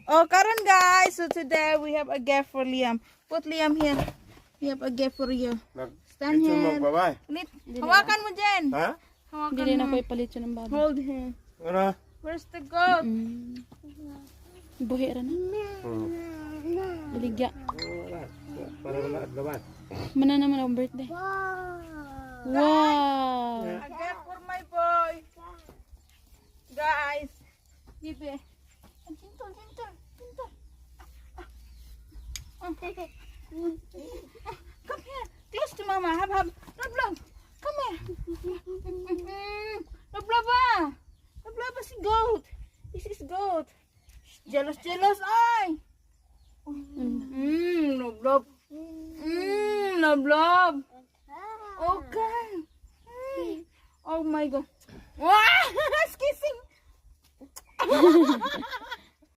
Oh, karon guys. So today we have a gift for Liam. Put Liam here. We have a gift for you. Stand here. Bye-bye. Hawakan mo dyan. Ha? Hawakan Hindi rin mo. ako ipalit yun ng baboy. Hold him. Ano? Where's the goat? Buhi ra na. Iligya. Para wala at laban. Mana naman ang birthday. Wow! A gift for my boy. Guys. Give it. Gentle, gentle, gentle. Come here. Close to mama. Hab. Love. Come here. Love. Love si goat. This is goat. Jealous, ay. Love. Love. Okay. Oh my God. Wow, it's kissing.